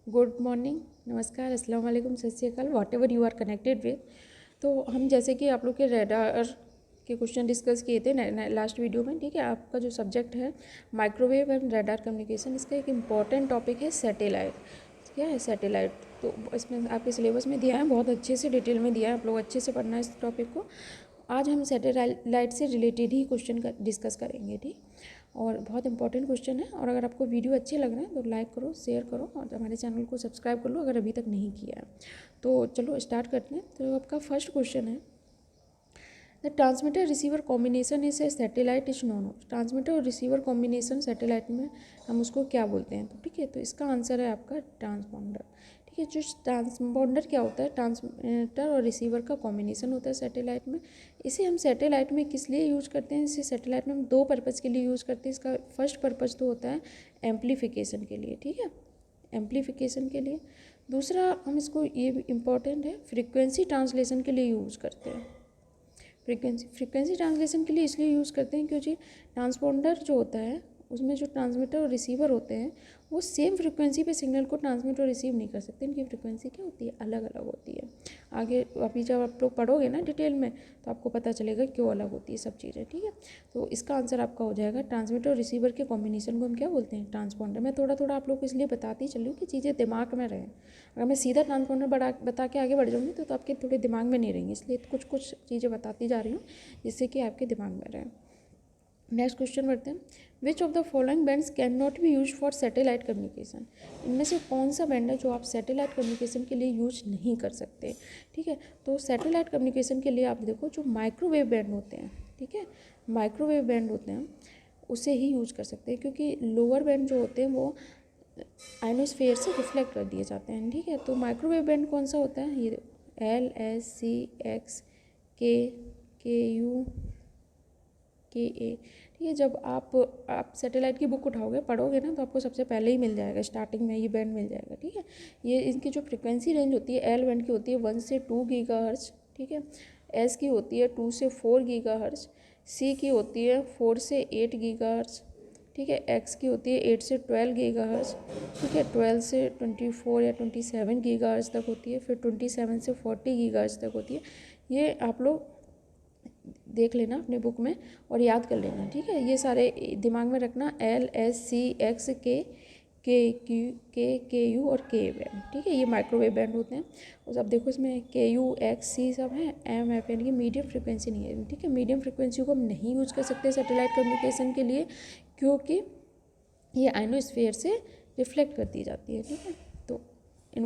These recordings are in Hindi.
गुड मॉर्निंग, नमस्कार, अस्सलाम वालेकुम, सत श्री अकाल, whatever you are connected with. तो हम जैसे कि आप लोग के रेडार के क्वेश्चन डिस्कस किए थे लास्ट वीडियो में, ठीक है। आपका जो सब्जेक्ट है माइक्रोवेव एंड रेडार कम्युनिकेशन, इसका एक इम्पॉर्टेंट टॉपिक है सैटेलाइट। क्या है सैटेलाइट? तो इसमें आपके सिलेबस में दिया है, बहुत अच्छे से डिटेल में दिया है, आप लोग अच्छे से पढ़ना है इस टॉपिक को। आज हम सैटेलाइट से रिलेटेड ही क्वेश्चन का डिस्कस करेंगे, ठीक। और बहुत इंपॉर्टेंट क्वेश्चन है। और अगर आपको वीडियो अच्छे लग रहे हैं तो लाइक करो, शेयर करो और हमारे चैनल को सब्सक्राइब कर लो अगर अभी तक नहीं किया है। तो चलो स्टार्ट करते हैं। तो आपका फर्स्ट क्वेश्चन है, the transmitter receiver combination is a satellite is known. Transmitter और रिसीवर कॉम्बिनेशन सैटेलाइट में हम उसको क्या बोलते हैं? तो ठीक है, तो इसका आंसर है आपका ट्रांसपॉन्डर। ठीक है, जो ट्रांसपॉन्डर क्या होता है? ट्रांसमीटर और रिसीवर का कॉम्बिनेशन होता है सैटेलाइट में। इसे हम सैटेलाइट में किस लिए यूज करते हैं? इसे सैटेलाइट में हम दो पर्पज़ के लिए यूज़ करते हैं। इसका फर्स्ट पर्पज़ तो होता है एम्प्लीफिकेशन के लिए, ठीक है, एम्प्लीफिकेशन के लिए। दूसरा हम इसको, ये इम्पॉर्टेंट है, फ्रीक्वेंसी ट्रांसलेशन के लिए यूज़ करते हैं। फ्रीक्वेंसी ट्रांसलेशन के लिए इसलिए यूज़ करते हैं क्योंकि ट्रांसपॉन्डर जो होता है उसमें जो ट्रांसमीटर और रिसीवर होते हैं वो सेम फ्रीक्वेंसी पे सिग्नल को ट्रांसमिट और रिसीव नहीं कर सकते। इनकी फ्रीक्वेंसी क्या होती है? अलग अलग होती है। आगे अभी जब आप लोग पढ़ोगे ना डिटेल में तो आपको पता चलेगा क्यों अलग होती है सब चीज़ें, ठीक है। तो इसका आंसर आपका हो जाएगा ट्रांसमीटर और रिसीवर के कॉम्बिनेशन को हम क्या बोलते हैं? ट्रांसपॉन्डर। मैं थोड़ा थोड़ा आप लोग को इसलिए बताती चलूँ कि चीज़ें दिमाग में रहें। अगर मैं सीधा ट्रांसपॉन्डर बता के आगे बढ़ जाऊँगी तो आपके थोड़े दिमाग में नहीं रहेंगी, इसलिए कुछ कुछ चीज़ें बताती जा रही हूँ जिससे कि आपके दिमाग में रहे। नेक्स्ट क्वेश्चन बढ़ते हैं, which of the following bands can not be use for satellite communication. इनमें से कौन सा बैंड है जो आप सैटेलाइट कम्युनिकेशन के लिए यूज नहीं कर सकते? ठीक है, तो सैटेलाइट कम्युनिकेशन के लिए आप देखो जो माइक्रोवेव बैंड होते हैं, ठीक है, माइक्रोवेव बैंड होते हैं उसे ही यूज कर सकते हैं क्योंकि लोअर बैंड जो होते हैं वो आयनोस्फेयर से रिफ्लेक्ट कर दिए जाते हैं, ठीक है। तो माइक्रोवेव बैंड कौन सा होता है? ये LS, CX, KU, KA, ठीक है। जब आप सैटेलाइट की बुक उठाओगे पढ़ोगे ना तो आपको सबसे पहले ही मिल जाएगा, स्टार्टिंग में ये बैंड मिल जाएगा, ठीक है। ये इनकी जो फ्रिक्वेंसी रेंज होती है L बैंड की होती है 1 से 2 गीगाहर्ट्ज, ठीक है। S की होती है 2 से 4 गीगाहर्ट्ज, C की होती है 4 से 8 गीगाहर्ट्ज, ठीक है। X की होती है 8 से 12 गीगाहर्ट्ज, ठीक है। 12 से 24 या 27 गीगाहर्ट्ज तक होती है, फिर 27 से 40 गीगाहर्ट्ज तक होती है। ये आप लोग देख लेना अपने बुक में और याद कर लेना, ठीक है। ये सारे दिमाग में रखना, LS, CX, KU और K बैंड, ठीक है। ये माइक्रोवेव बैंड होते हैं। और अब देखो इसमें KU, X, C सब हैं, M, F यानी कि मीडियम फ्रिक्वेंसी नहीं है, ठीक है। मीडियम फ्रिक्वेंसी को हम नहीं यूज़ कर सकते सैटेलाइट कम्युनिकेशन के लिए क्योंकि ये आयनोस्फीयर से रिफ्लेक्ट कर दी जाती है, ठीक है। तो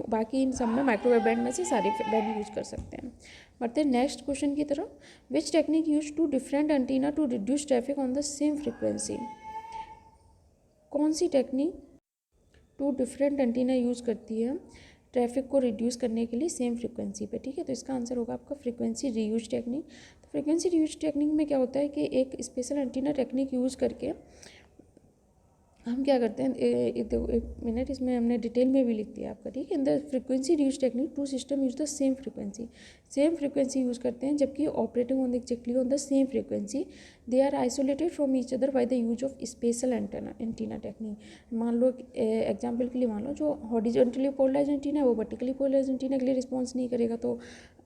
बाकी इन सब में माइक्रोवेव बैंड में से सारे बैंड यूज कर सकते हैं। बढ़ते हैं नेक्स्ट क्वेश्चन की तरफ, which technique use two different antenna to reduce traffic on the same frequency. कौन सी technique two different antenna use करती है ट्रैफिक को रिड्यूस करने के लिए सेम फ्रिक्वेंसी पे? ठीक है, तो इसका आंसर होगा आपका फ्रिक्वेंसी रीयूज टेक्निक। तो फ्रिक्वेंसी रीयूज टेक्निक में क्या होता है कि एक स्पेशल एंटीना टेक्निक यूज़ करके हम क्या करते हैं, एक मिनट, इसमें हमने डिटेल में भी लिख दिया आपका, ठीक है। In the frequency reuse technique two system use the same frequency use करते हैं जबकि operating on exactly on the same frequency they are isolated from each other by the use of special antenna technique. मान लो एग्जाम्पल के लिए मान लो जो हॉरिजॉन्टली पोलराइज एंटीना है वो वर्टिकली पोलराइज एंटीना के लिए रिस्पॉन्स नहीं करेगा, तो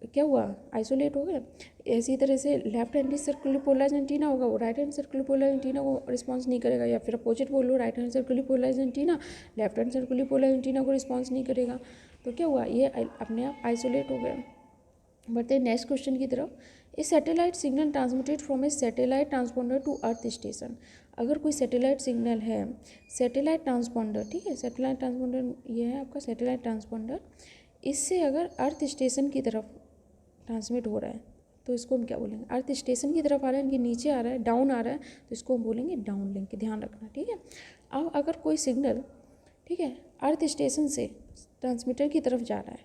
क्या हुआ? आइसोलेट हो गया। इसी तरह से left hand circular polarise antenna होगा वो right hand circular polarise antenna को रिस्पॉन्स नहीं करेगा, या फिर अपोजिट बोल लो, right hand circular polarise antenna left hand circular polarise antenna को रिस्पॉन्स नहीं करेगा, तो क्या हुआ? ये अपने आप आइसोलेट हो गया। बढ़ते हैं नेक्स्ट क्वेश्चन की तरफ, a satellite signal transmitted from a satellite transponder to earth station. अगर कोई सैटेलाइट सिग्नल है, सैटेलाइट ट्रांसपॉन्डर, ठीक है, सैटेलाइट ट्रांसपॉन्डर ये है आपका सैटेलाइट ट्रांसपॉन्डर, इससे अगर अर्थ स्टेशन की तरफ ट्रांसमिट हो रहा है तो इसको हम क्या बोलेंगे? अर्थ स्टेशन की तरफ आ रहा है कि नीचे आ रहा है, डाउन आ रहा है, तो इसको हम बोलेंगे डाउन लिंक, ध्यान रखना, ठीक है। अब अगर कोई सिग्नल, ठीक है, अर्थ स्टेशन से ट्रांसमीटर की तरफ जा रहा है,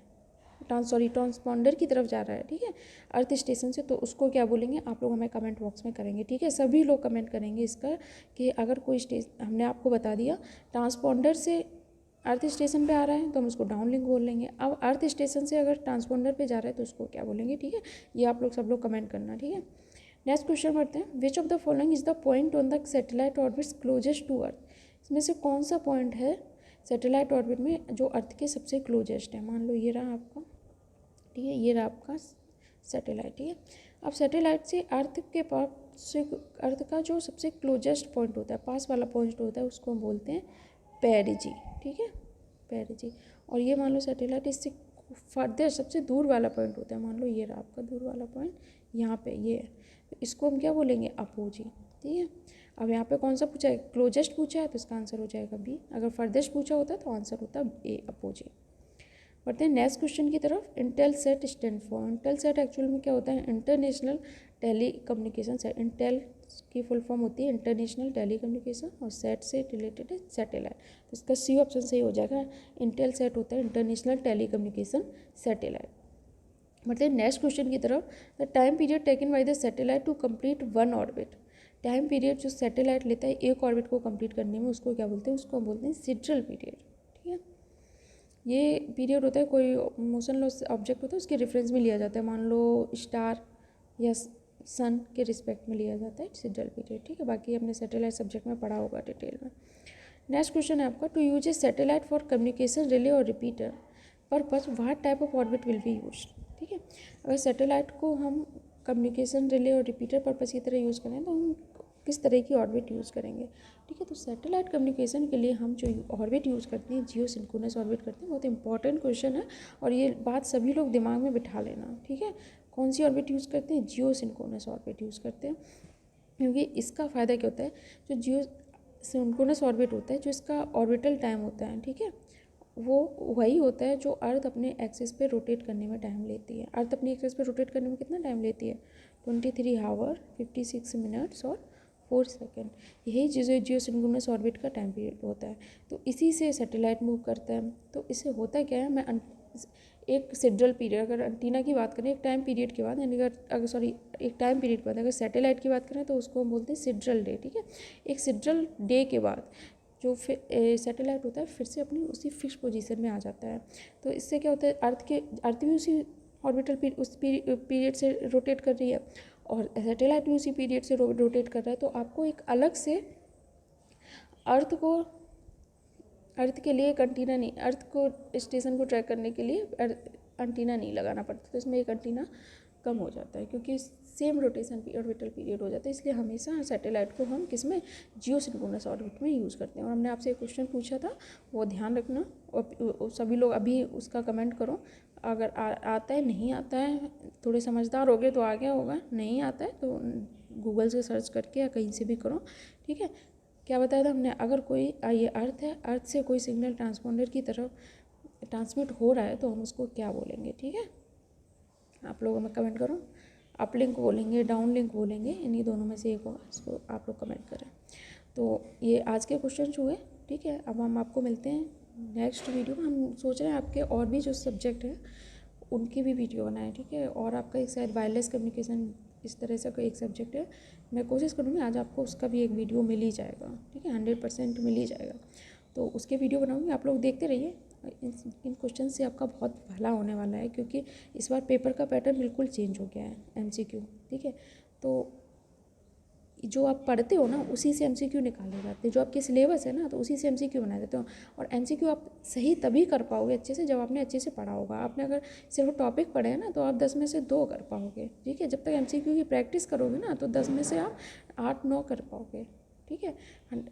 ट्रांसपॉन्डर की तरफ जा रहा है, ठीक है, अर्थ स्टेशन से, तो उसको क्या बोलेंगे? आप लोग हमें कमेंट बॉक्स में करेंगे, ठीक है। सभी लोग कमेंट करेंगे इसका कि अगर कोई हमने आपको बता दिया ट्रांसपॉन्डर से अर्थ स्टेशन पे आ रहा है तो हम उसको डाउन लिंक बोल लेंगे। अब अर्थ स्टेशन से अगर ट्रांसपॉन्डर पे जा रहा है तो उसको क्या बोलेंगे, ठीक है। ये आप लोग सब लोग कमेंट करना, ठीक है। नेक्स्ट क्वेश्चन बढ़ते हैं, which of the following is the point on the satellite orbits closest to earth. इसमें से कौन सा पॉइंट है सैटेलाइट ऑर्बिट में जो अर्थ के सबसे क्लोजेस्ट है, मान लो ये रहा आपका, ठीक है, ये रहा आपका सैटेलाइट, ठीक है। अब सैटेलाइट से अर्थ के पास से अर्थ का जो सबसे क्लोजेस्ट पॉइंट होता है, पास वाला पॉइंट होता है, उसको हम बोलते हैं पेरिजी, ठीक है, पेरिजी। और ये मान लो सैटेलाइट इससे फर्दर सबसे दूर वाला पॉइंट होता है, मान लो ये रहा आपका दूर वाला पॉइंट, यहाँ पे ये है, तो इसको हम क्या बोलेंगे, अपोजी, ठीक है। अब यहाँ पे कौन सा पूछा है, क्लोजेस्ट पूछा है, तो इसका आंसर हो जाएगा बी। अगर फर्देस्ट पूछा होता तो आंसर होता ए, अपोजी। बढ़ते हैं नेक्स्ट क्वेश्चन की तरफ। Intelsat stand for, Intelsat actual में क्या होता है, international tele communication set. Intel की फुल फॉर्म होती है इंटरनेशनल टेली कम्युनिकेशन, और सेट से रिलेटेड है सैटेलाइट, तो इसका सी ऑप्शन सही हो जाएगा। इंटेलसेट होता है इंटरनेशनल टेली कम्युनिकेशन सैटेलाइट। मतलब नेक्स्ट क्वेश्चन की तरफ, the time period taken by the satellite to complete one orbit. Time period जो सैटेलाइट लेता है एक ऑर्बिट को कंप्लीट करने में, उसको क्या बोलते हैं, उसको बोलते हैं सिड्रल पीरियड, ठीक है। ये पीरियड होता है, कोई मोशनलेस ऑब्जेक्ट होता है उसके रेफरेंस में लिया जाता है, मान लो स्टार या सन के रिस्पेक्ट में लिया जाता है सिड्रल पीरियड, ठीक है। बाकी अपने सैटेलाइट सब्जेक्ट में पढ़ा होगा डिटेल में। नेक्स्ट क्वेश्चन है आपका, to use a satellite for communication relay और repeater purpose what type of orbit will be use, ठीक है। अगर सैटेलाइट को हम कम्युनिकेशन रिले और रिपीटर पर्पस की तरह यूज़ करें तो हम किस तरह की ऑर्बिट यूज़ करेंगे, ठीक है। तो सैटेलाइट कम्युनिकेशन के लिए हम जो ऑर्बिट यूज़ करते हैं, जियो सिंक्रोनस ऑर्बिट करते हैं। बहुत इंपॉर्टेंट क्वेश्चन है और ये बात सभी लोग दिमाग में बिठा लेना, ठीक है। कौन सी ऑर्बिट यूज़ करते हैं, जियो सिंक्रोनस ऑर्बिट यूज़ करते हैं, क्योंकि इसका फ़ायदा क्या होता है, जो जियो सिंक्रोनस ऑर्बिट होता है, जो इसका ऑर्बिटल टाइम होता है, ठीक है, वो वही होता है जो अर्थ अपने एक्सिस पे रोटेट करने में टाइम लेती है। अर्थ अपनी एक्सिस पे रोटेट करने में कितना टाइम लेती है, 23 आवर 56 मिनट्स और 4 सेकेंड। यही जियो सिंक्रोनस ऑर्बिट का टाइम पीरियड होता है। तो इसी से सैटेलाइट मूव करता है। तो इससे होता क्या है, मैं एक सिड्रल पीरियड, अगर एंटीना की बात करें एक टाइम पीरियड के बाद, यानी अगर सॉरी एक टाइम पीरियड के बाद अगर सैटेलाइट की बात करें तो उसको हम बोलते हैं सिड्रल डे, ठीक है। एक सिड्रल डे के बाद जो फिर सैटेलाइट होता है फिर से अपनी उसी फिक्स पोजीशन में आ जाता है। तो इससे क्या होता है, अर्थ भी उसी ऑर्बिटल उस पीरियड से रोटेट कर रही है और सैटेलाइट भी उसी पीरियड से रोटेट कर रहा है। तो आपको एक अलग से अर्थ के लिए एक एंटीना नहीं, अर्थ को स्टेशन को ट्रैक करने के लिए एंटीना नहीं लगाना पड़ता। तो इसमें एक एंटीना कम हो जाता है क्योंकि सेम रोटेशन ऑर्बिटल पीरियड हो जाता है। इसलिए हमेशा सैटेलाइट को हम किसमें, जियो सिंक्रोनस ऑर्बिट में यूज़ करते हैं। और हमने आपसे एक क्वेश्चन पूछा था, वो ध्यान रखना और सभी लोग अभी उसका कमेंट करो। अगर आता है, नहीं आता है, थोड़े समझदार हो गए तो आ गया होगा, नहीं आता है तो गूगल से सर्च करके या कहीं से भी करो, ठीक है। क्या बताया था हमने, अगर कोई ये अर्थ है, अर्थ से कोई सिग्नल ट्रांसपोंडर की तरफ ट्रांसमिट हो रहा है तो हम उसको क्या बोलेंगे, ठीक है। आप लोग हमें कमेंट करो, अप लिंक बोलेंगे, डाउन लिंक बोलेंगे, इन्हीं दोनों में से एक होगा, इसको आप लोग कमेंट करें। तो ये आज के क्वेश्चन हुए, ठीक है। अब हम आपको मिलते हैं नेक्स्ट वीडियो में। हम सोच रहे हैं आपके और भी जो सब्जेक्ट हैं उनकी भी वीडियो बनाएं, ठीक है। और आपका एक शायद वायरलेस कम्युनिकेशन इस तरह से कोई एक सब्जेक्ट है, मैं कोशिश करूँगी आज आपको उसका भी एक वीडियो मिल ही जाएगा, ठीक है, 100% मिल ही जाएगा। तो उसके वीडियो बनाऊँगी, आप लोग देखते रहिए। इन क्वेश्चन से आपका बहुत भला होने वाला है क्योंकि इस बार पेपर का पैटर्न बिल्कुल चेंज हो गया है, MCQ, ठीक है। तो जो आप पढ़ते हो ना उसी से MCQ निकाले जाते हैं, जो आपके सिलेबस है ना तो उसी से MCQ बनाए जाते हो। और MCQ आप सही तभी कर पाओगे अच्छे से जब आपने अच्छे से पढ़ा होगा। आपने अगर सिर्फ टॉपिक पढ़े हैं ना तो आप 10 में से 2 कर पाओगे, ठीक है। जब तक MCQ की प्रैक्टिस करोगे ना तो 10 में से आप 8-9 कर पाओगे, ठीक है।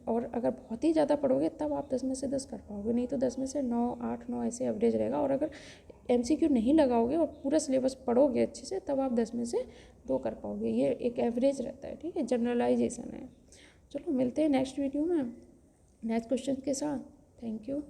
और अगर बहुत ही ज़्यादा पढ़ोगे तब आप 10 में से 10 कर पाओगे, नहीं तो 10 में से 9, 8, 9 ऐसे एवरेज रहेगा। और अगर MCQ नहीं लगाओगे और पूरा सिलेबस पढ़ोगे अच्छे से तब आप 10 में से 2 कर पाओगे। ये एक एवरेज रहता है, ठीक है, जनरलाइजेशन है। चलो मिलते हैं नेक्स्ट वीडियो में नेक्स्ट क्वेश्चन के साथ। Thank you.